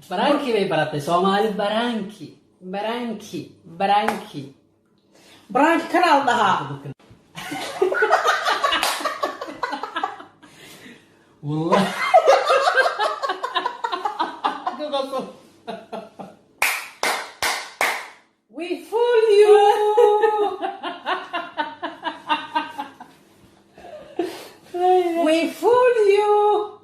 Baranki bay baratay Soomaali baranki. Baranki kana la dhahaa. Wallahi. We fool you. We fool you.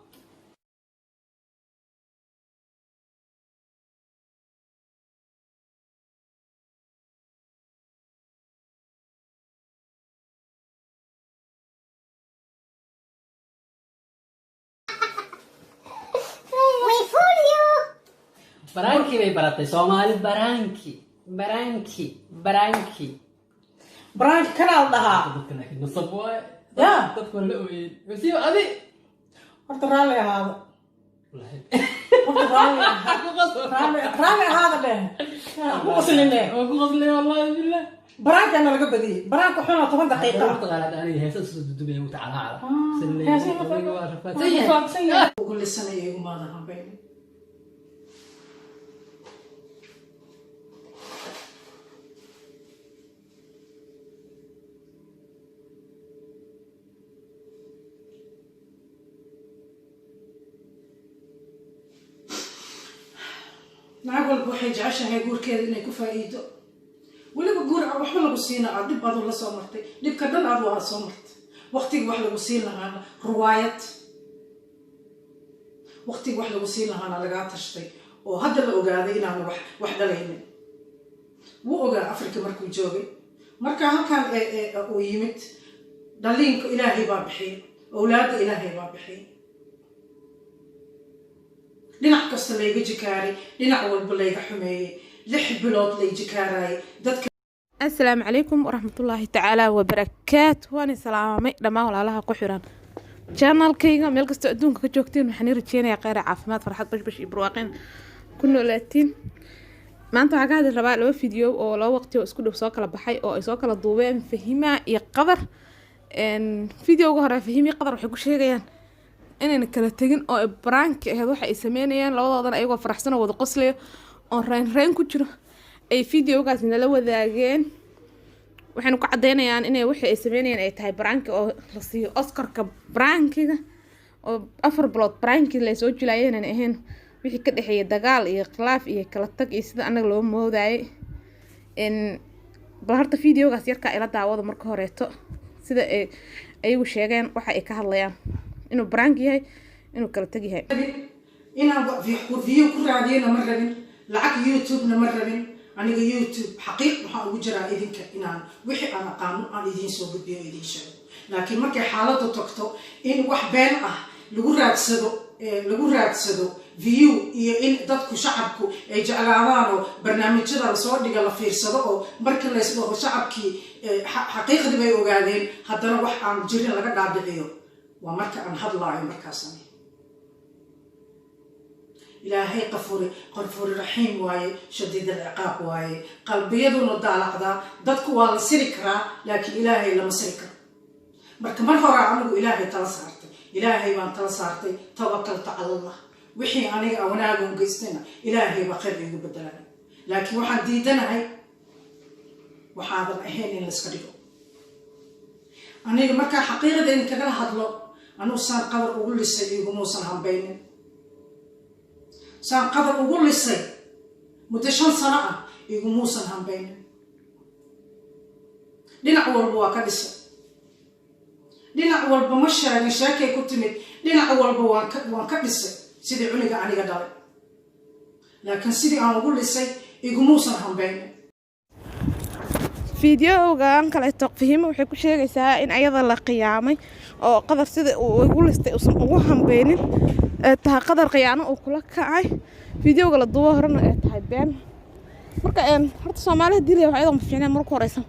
Baranki bay baratay Soomaali baranki. Baranki kana la dhahaa. Dadka laakiin nasab waay. Yeah. Dadku la ooyeen. Wasiib adi. Horta raalli ahaada. Wallahi. Horta raalli ahaada dheh. Ku qoslinne. Waa ku qoslay wallahi billah. Baranki ana laga badiyay. Baranki xuna 10 daqiiqo. Taqaanad aniga heesa soo dudubay u tacaala. heesa ma Sallallahu waa rafaatay. Sayyiid. Kulli sana iyagu ma lahan bay. naagol waxay jeceshahay guurkeeda inay ku faa'iido waliba guur wax lagu siina dib aad la soo martay dibka dhan aad waa soo martay waqtiga wax lagu siin lahaana riwaayad waqtiga wax lagu siin lahaana laga tashtay oo hadda la ogaaday inaan wax dhalaynin wuu ogaa Afrika markuu joogay marka halkan uu yimid dhaliinka Ilaahay baa bixiyay awlaad Ilaahay baa bixiyay dhinac kasta layga jikaaray dhinac walba layga xumeeyay 6 bilood lay jikaaray dadka السلام عليكم ورحمة الله تعالى وبركاته وأنا سلامي لما ولا لها قحران channel كيغا ميل كستو أدونك كجوكتين وحني رجينا يا قير عافمات فرحات بش إبرواقين كنا لاتين ما أنتوا عقاد الرباع لو فيديو أو لو وقتي واسكو بسوق لبحي أو اسوق للضوبين فهمها يقدر إن فيديو جهر فهمي قدر وحكوا شيء يعني إن كلتين أو برانك هذا واحد يسمينيان لو ضنا أيوة فرحسنا وذا قصلي أو رين كتير أي فيديو قاعدين لو ذاقين waxaynu ku cadeynayaan inay wixii ay sameeyeen ay tahay brank oo la siiyo Oscar-ka brankiga oo 4 bilood branki la soo jilayeen aan ahayn wixii ka dhaxeeyay dagaal iyo khilaaf iyo kala tag iyo sida anaga loo moodaayay in baharta fiidiyogaas yarka ila daawado marka horeeto sida ay ayagu sheegeen waxa ay ka hadlayaan inuu brank yahay inuu kala tag yahay inaan video ku raadiyana ma rabin lacag YouTube-na ma rabin aniga YouTube xaqiiq waxa ugu jira idinka inaan wixii aan aqaan aan idin soo gudbiyo idin sheego laakiin markay xaaladdu tagto in wax been ah lagu raadsado view iyo in dadku shacabku ay jeclaadaan oo barnaamijyada la soo dhiga la fiirsado oo markii la isdhaho shacabkii xaqiiqdii bay ogaadeen haddana wax aan jirin laga dhaadhiciyo waa marka aan hadlaayo markaas إلهي غفور رحيم واي شديد العقاب واي قلبي يدو ندالعدا ددك waa la siri karaa laakiin Ilaahay lama siri karo marka mar hore anigu Ilaahay tala saartay Ilaahay baan tala saartay tawakkalta ala Allah wixii aniga wanaagu geystayna Ilaahay ba khayr igu bedelay laakiin waxaan diidanahay waxaan ahayn in la iska dhigo aniga marka xaqiiqada in kaga hadlo anu saan qabar ugu lisay igu muusan hambaynin saan qabar ugu lisay muddo 5 sano ah igu muusan hambaynin dhinac walba waa ka dhisay dhinac walba ma sheegay sheekay ku timid dhinac walba waan ka dhisay sidii cuniga aniga dhalay laakiin sidii aan ugu lisay igu muusan hambaynin fiidiyowgan kale taqfiimo waxay ku sheegaysaa in ayada la qiyaamay oo qadar sida uu ugu listay uusan ugu hambaynin tahay qadar qiyaano uu kula kacay fiidiyowga la duubo horena ay tahay been marka horta Soomaaliya dilay waxa ay fiicnaan markuu horeysan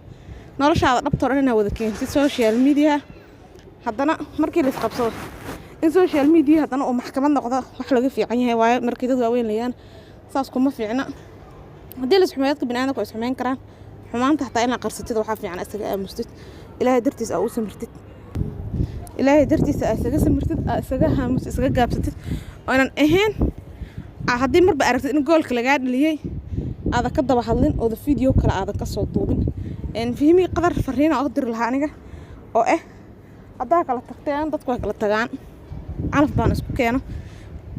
noloshaada dhabta hore inaa wada keentay social media haddana markii la isqabsado in social media haddana uu maxkamad noqdo wax laga fiican yahay waayo markii dad waaweyn leeyaan saas kuma fiicna haddii la isxumeeyadka binaadamku ay isxumeyn karaan xumaanta hataa in la qarsatid waxa fiican isaga aamustid Ilaahay dartiis aa u samirtid Ilaahay dartiis aa isaga samirtid aa isaga haamus isaga gaabsatid oo aan ahayn haddii marba aragtid in goolka lagaa dhaliyey aada ka daba hadlin ooda video kale aada ka soo duubin fihimii qadar fariina oo diri lahaa aniga oo haddaa kala tagteen dadku way kala tagaan calaf baan isku keeno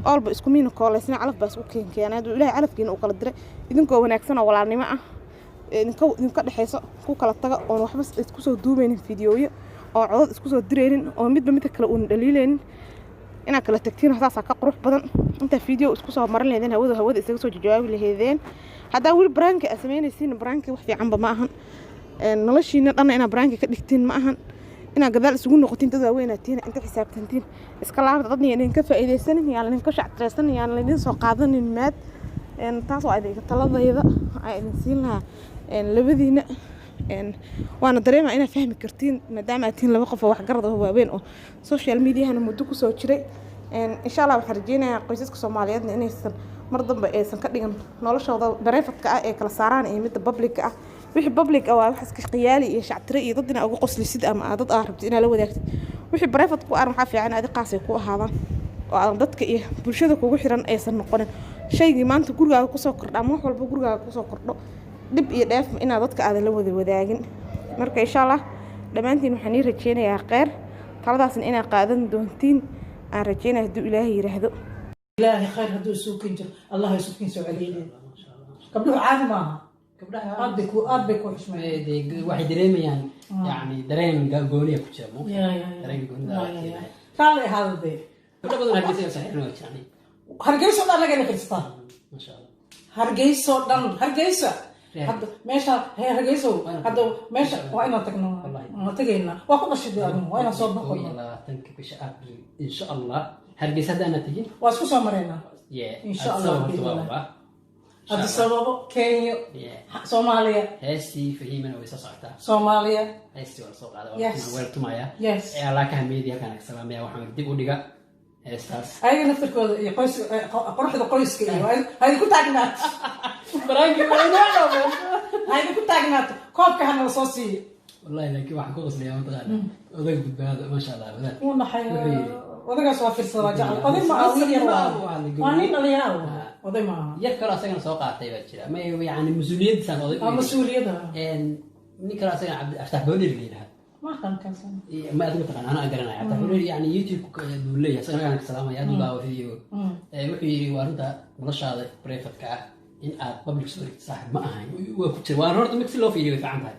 oolba isku miina kooleysna calaf baa isku keenay hadduu ilaahay calafkiina uu kala diray idinkoo wanaagsan oo walaalnimo ah idinka dhexayso ku kala taga oon waxba isku soo duubaynin fideoyo oo codod isku soo diraynin oo midba midka kale uuna dhaliilaynin inaad kala tagtiin saasaa ka qurux badan intaa video isku soo marin lahaydeen hawada isaga soo jawaabi lahaydeen haddaa weli baraanka aad samaynaysiin baraanka wax fiicanba ma ahan noloshiina dhanna inaad baraanka ka dhigtiin ma ahan inaad gadaal isugu noqotiin dad waaweynaatiina inta xisaabtantiin iska laabta dadna yaan idinka faa'iidaysanin yaan idinka shactiraysan yaan idin soo qaadanin maad taas waa idinka taladayda ay idin siin lahaa labadiina waana dareemaa inaad fahmi kartiin maadaama aad tihiin laba qof oo waxgarad oo waaweyn oo social mediahana muddo kusoo jiray insha allah waxaan rajeynayaa qoysaska soomaaliyeedna inaysan mar dambe aysan ka dhigan noloshooda bareefadka ah ee kala saaraan iyo midda public ah wixii public ah waa wax iska qiyaali iyo shactire iyo dad inaa uga qoslisid ama dad aa rabtid inaa la wadaagtid wixii bareefad ku aan waxaa fiican adi qaasay ku ahaadaan oo aan dadka iyo bulshada kugu xiran aysan noqonin shaygii maanta gurigaaga kusoo kordha ama wax walba gurigaaga kusoo kordho dib iyo dheef inaad dadka aadan la wada wadaagin marka insha allah dhammaantiin waxaan ii rajeynayaa kheyr taladaasna inaad qaadan doontiin aan rajeynaya hadduu ilaahay yidhaahdo ilaahay khayr hadduu suukin jiro allah suukin soo celiyay gabdhuhu caadi maaha gabdhaha aad bay ku xushmeeyeen waxay dareemayaan yani dareen gooniya ku jira dareen gooniya kale ahaadee gabdho badan hargeysa saxiixna waa jiraan hargeysa dhan laga nafistaa masha allah hargeysa dhan hargeysa hadda meesha hargeysa hadda meesha waa inaan tagno ma tagayna waa ku dhashay waa inaan soo baxno 20 bisha April insha allah hargeysa hadana tagin waa isku soo mareynaa insha allah hadda sababo Kenya Soomaaliya heestii fahimana way soo socotaa Soomaaliya heestii waa soo qaaday waa weertumaya Allah ka meediya kana salaamaya waxaan dib u dhiga heestaas ay naftirkooda iyo qoys qorxda qoyska iyo ay ku taagnaat baraanki ay ku taagnaat koobka hana soo siiyo wallahi laakiin waxaan ku qosliyaa mataqaana odag badbaado ma sha Allah wadaad uu naxay odagaas waa firsada jacal odag ma awil yar waa nin dhalinyaro oday ma yar kale asagana soo qaatay baa jira ma yani mas'uuliyadiisan oday mas'uuliyada nin kale asagana Cabdi Aftax Booliir leeyahay ما كان كان ما أدري طبعا أنا أقرأ حتى بقول يعني يوتيوب دولية صراحة أنا كسلام يا دولا وفيديو وحي واردا ورش هذا بريفت كا إن بابليك ستوري صاحب ما هاي وكنت وارد ميكس لو فيديو فعنها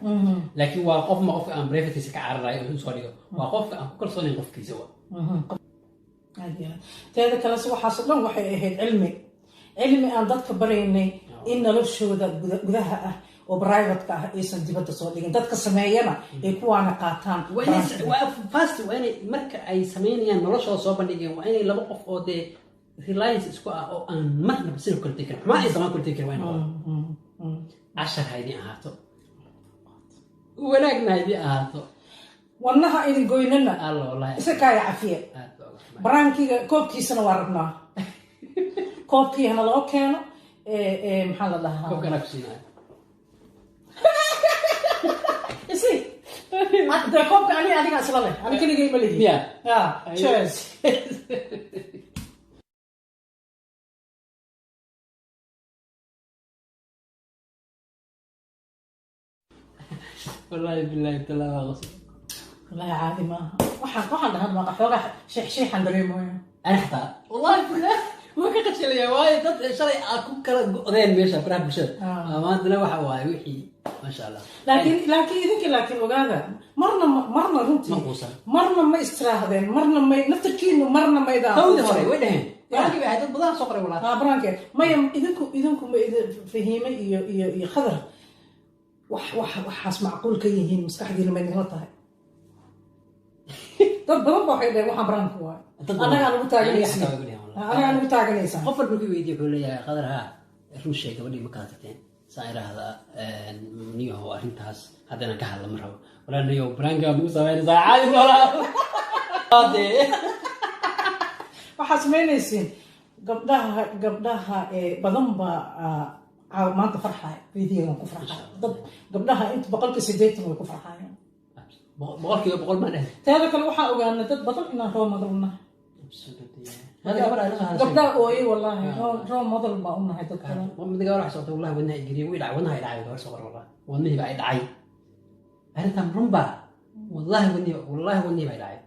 لكن وقف ما قف أم بريفت يسكع على الرأي وسوري وقف أم كل صوني قف كيسوا هذا كلا سو حاصل لهم وحي هيد علمي أن ضد كبريني إن لو شو ذا جذاها وبرايفت كا إيسان دبته صار لكن ضد كسماينا يكون قاطان فاست وين مرك أي سمينيا نرش صوب نيجي وين لبقف أو ده ريلاينس إسقاء أو أن ما نبصير كل تكر ما إذا ما كل تكر وين هو 10 هيدي أهاتو ولكن هيدي أهاتو والله إذا قوينا الله والله إسكاي عافية برانكي كوب كيسنا واربنا كوب كي هنا لو كانوا محل الله كوب كنا كسينا إسي ده كوب كأني أديك أصلاً أنا كني جاي مليه يا cheers والله بالله تلا غصب والله عادي ما واحد هذا ما قحوه شيء حندريمه أنا حتى والله بالله ما كنت شلي وايد ضد شلي أكون كلا قدين ميشا برا بشر ما أدري واحد وايد وحي ما شاء الله لكن وقاعدة مرنا رنتي مرنا ما استراحدين مرنا ما نفتكين مرنا ما إذا هو ده هو وين برانكي بعد بدأ صقر ولا برانكي ما إذنكم إذا فهيمة يخضر وحاس معقول كيهين مستحدين لما ينغلطها طب برضه حيدا وحنا برانكو أنا متاجنيسي أنا متاجنيسي قفل بقول فيديو كله يا قدرها روش شيء قبل ما كاتبتين سائر هذا نيو هو أنتاس هذا أنا كهلا مرة ولا نيو برانكا موسى وين زعل ولا هذا وحاسمينيسين قبلها بضمبا ما أنت فرحة فيديو كفرحة قبلها أنت بقولك سيديتهم وكفرحة بقولك ما نه هذا كل واحد وقالنا تبطل إنه هو مضرونا هذا قبل أنا هذا قبل أوي والله رو مضل ما قلنا هيدا الكلام من قبل حسيت والله ودنها يجري ويلع ودنها يلعب دور صغر والله ودني بعد عي أنا تمرمبا والله ودني بعد عي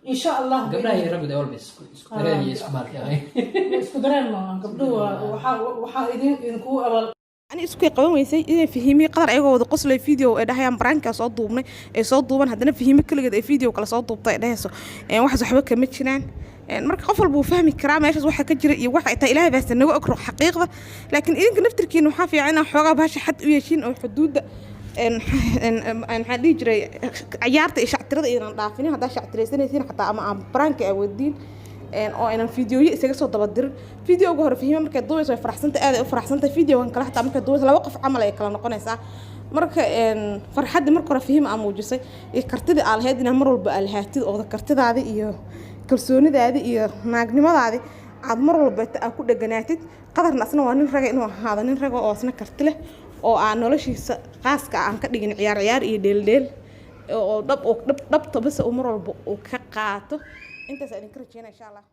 إن شاء الله قبل هي ربي دول بس سكراني سكبارك يا أخي سكران ما قبله وحا إذن كو أول ani isku qaban weysay inay fahimay qadar ayagoo wada qoslay video ay dhahayaan branka soo duubnay ay soo duuban haddana fahimay kaligeed ay video kala soo duubtay ay dhahayso waxaas waxba kama jiraan marka qof walba uu fahmi karaa meeshaas waxa ka jira iyo waxa ay tahay ilaahay baas naga ogro xaqiiqda laakiin idinka naftirkiina waxa fiican in xoogaa bahasha xad u yeeshin oo xuduuda maxaa dhihi jiray ciyaarta iyo shactirada inaan dhaafinin haddaa shactiraysanaysiin xataa ama aan branka awoodiin oo inaan fiidiyoyo isaga soo daba dirin fiidiyowga hore fahima markay duubayso way faraxsantay aad ay u faraxsantay fiidiyowgan kale xataa markay duubayso laba qof camal ay kala noqonaysaa marka farxadda marka hore fahima aan muujisay iyo kartida aad lahayd inaad mar walba aad lahaatid oo kartidaada iyo kalsoonidaada iyo naagnimadaada aad mar walba aad ku dhaganaatid qadarna asna waa nin raga inuu ahaado nin raga oo asna karti leh oo aan noloshiisa qaaska aan ka dhigin ciyaar iyo dheeldheel oo dhabta bas uu mar walba uu ka qaato intaas aan idinka rajeynaa insha Allah